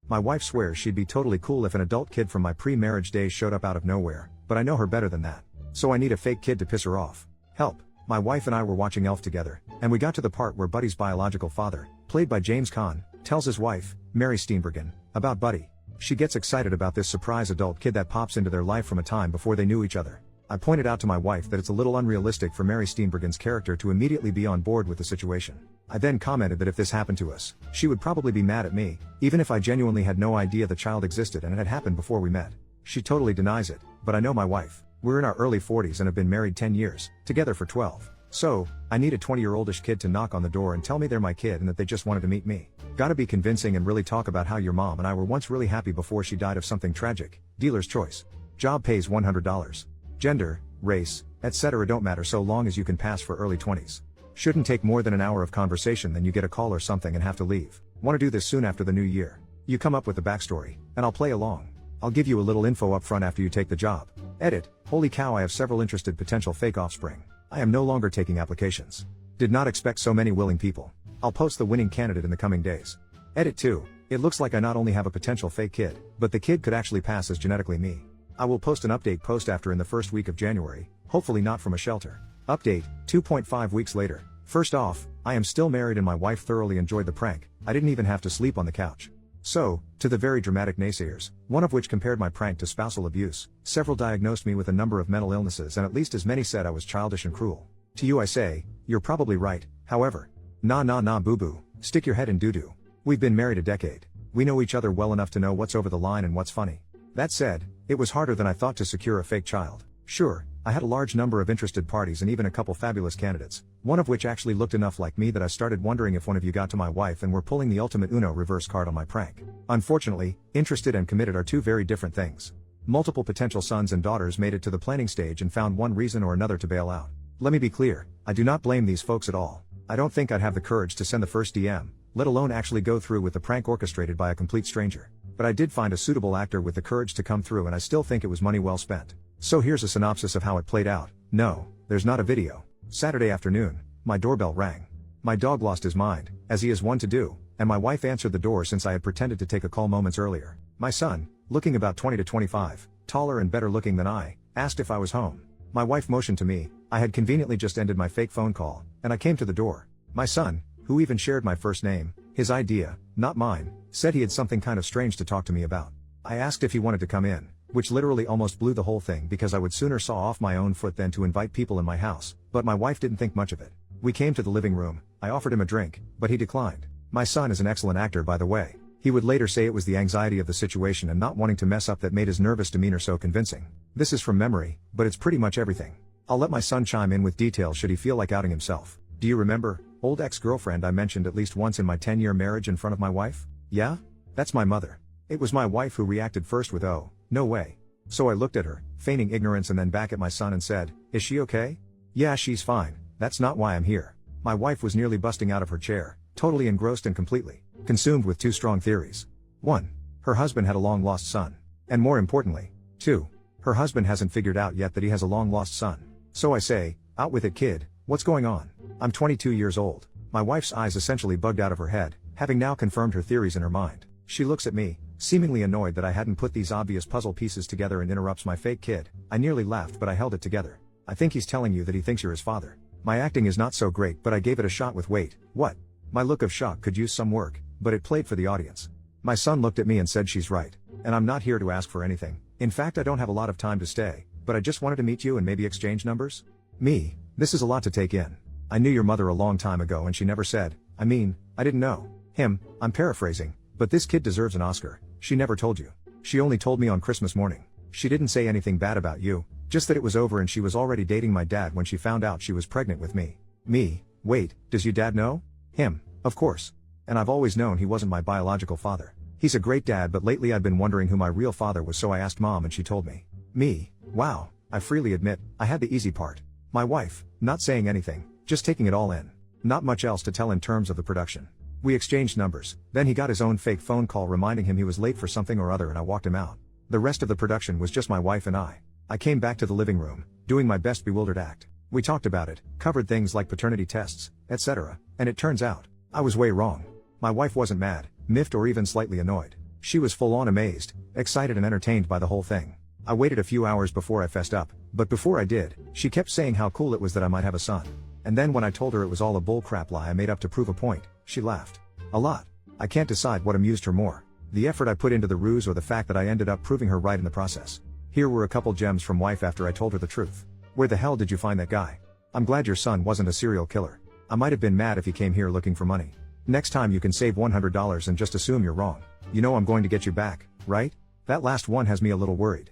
My wife swears she'd be totally cool if an adult kid from my pre-marriage days showed up out of nowhere, but I know her better than that. So I need a fake kid to piss her off. Help. My wife and I were watching Elf together, and we got to the part where Buddy's biological father, played by James Caan, tells his wife, Mary Steenburgen, about Buddy. She gets excited about this surprise adult kid that pops into their life from a time before they knew each other. I pointed out to my wife that it's a little unrealistic for Mary Steenburgen's character to immediately be on board with the situation. I then commented that if this happened to us, she would probably be mad at me, even if I genuinely had no idea the child existed and it had happened before we met. She totally denies it, but I know my wife. We're in our early 40s and have been married 10 years, together for 12. So, I need a 20-year-oldish kid to knock on the door and tell me they're my kid and that they just wanted to meet me. Gotta be convincing and really talk about how your mom and I were once really happy before she died of something tragic. Dealer's choice. Job pays $100. Gender, race, etc. don't matter so long as you can pass for early 20s. Shouldn't take more than an hour of conversation, then you get a call or something and have to leave. Want to do this soon after the new year. You come up with the backstory, and I'll play along. I'll give you a little info up front after you take the job. Edit. Holy cow, I have several interested potential fake offspring. I am no longer taking applications. Did not expect so many willing people. I'll post the winning candidate in the coming days. Edit 2. It looks like I not only have a potential fake kid, but the kid could actually pass as genetically me. I will post an update post after in the first week of January, hopefully not from a shelter. Update, 2.5 weeks later. First off, I am still married and my wife thoroughly enjoyed the prank. I didn't even have to sleep on the couch. So, to the very dramatic naysayers, one of which compared my prank to spousal abuse, several diagnosed me with a number of mental illnesses and at least as many said I was childish and cruel. To you I say, you're probably right, however. Nah boo-boo, stick your head in doo-doo. We've been married a decade. We know each other well enough to know what's over the line and what's funny. That said, it was harder than I thought to secure a fake child. Sure, I had a large number of interested parties and even a couple fabulous candidates, one of which actually looked enough like me that I started wondering if one of you got to my wife and were pulling the ultimate Uno reverse card on my prank. Unfortunately, interested and committed are two very different things. Multiple potential sons and daughters made it to the planning stage and found one reason or another to bail out. Let me be clear, I do not blame these folks at all. I don't think I'd have the courage to send the first DM, let alone actually go through with the prank orchestrated by a complete stranger. But I did find a suitable actor with the courage to come through and I still think it was money well spent. So here's a synopsis of how it played out. No, there's not a video. Saturday afternoon, my doorbell rang. My dog lost his mind, as he is wont to do, and my wife answered the door since I had pretended to take a call moments earlier. My son, looking about 20 to 25, taller and better looking than I, asked if I was home. My wife motioned to me. I had conveniently just ended my fake phone call, and I came to the door. My son, who even shared my first name, his idea, not mine, said he had something kind of strange to talk to me about. I asked if he wanted to come in, which literally almost blew the whole thing because I would sooner saw off my own foot than to invite people in my house, but my wife didn't think much of it. We came to the living room. I offered him a drink, but he declined. My son is an excellent actor, by the way. He would later say it was the anxiety of the situation and not wanting to mess up that made his nervous demeanor so convincing. This is from memory, but it's pretty much everything. I'll let my son chime in with details should he feel like outing himself. Do you remember, old ex-girlfriend I mentioned at least once in my 10-year marriage in front of my wife? Yeah? That's my mother. It was my wife who reacted first with "Oh, no way." So I looked at her, feigning ignorance and then back at my son and said, "Is she okay?" "Yeah, she's fine. That's not why I'm here." My wife was nearly busting out of her chair, totally engrossed and completely consumed with two strong theories. 1. Her husband had a long-lost son. And more importantly, 2. Her husband hasn't figured out yet that he has a long-lost son. So I say, out with it, kid, what's going on? I'm 22 years old. My wife's eyes essentially bugged out of her head, having now confirmed her theories in her mind. She looks at me, seemingly annoyed that I hadn't put these obvious puzzle pieces together and interrupts my fake kid. I nearly laughed, but I held it together. "I think he's telling you that he thinks you're his father." My acting is not so great, but I gave it a shot with "Wait, what?" My look of shock could use some work, but it played for the audience. My son looked at me and said, "She's right. And I'm not here to ask for anything. In fact, I don't have a lot of time to stay, but I just wanted to meet you and maybe exchange numbers." Me, this is a lot to take in. "I knew your mother a long time ago and she never said, I didn't know." Him, I'm paraphrasing, but this kid deserves an Oscar. "She never told you. She only told me on Christmas morning. She didn't say anything bad about you, just that it was over and she was already dating my dad when she found out she was pregnant with me." Me, wait, does your dad know? Him, of course. "And I've always known he wasn't my biological father. He's a great dad, but lately I've been wondering who my real father was, so I asked mom and she told me." Me, wow, I freely admit, I had the easy part. My wife, not saying anything, just taking it all in. Not much else to tell in terms of the production. We exchanged numbers, then he got his own fake phone call reminding him he was late for something or other and I walked him out. The rest of the production was just my wife and I. I came back to the living room, doing my best bewildered act. We talked about it, covered things like paternity tests, etc., and it turns out, I was way wrong. My wife wasn't mad, miffed or even slightly annoyed. She was full on amazed, excited and entertained by the whole thing. I waited a few hours before I fessed up, but before I did, she kept saying how cool it was that I might have a son. And then when I told her it was all a bullcrap lie I made up to prove a point, she laughed. A lot. I can't decide what amused her more, the effort I put into the ruse or the fact that I ended up proving her right in the process. Here were a couple gems from wife after I told her the truth. Where the hell did you find that guy? I'm glad your son wasn't a serial killer. I might have been mad if he came here looking for money. Next time you can save $100 and just assume you're wrong. You know I'm going to get you back, right? That last one has me a little worried.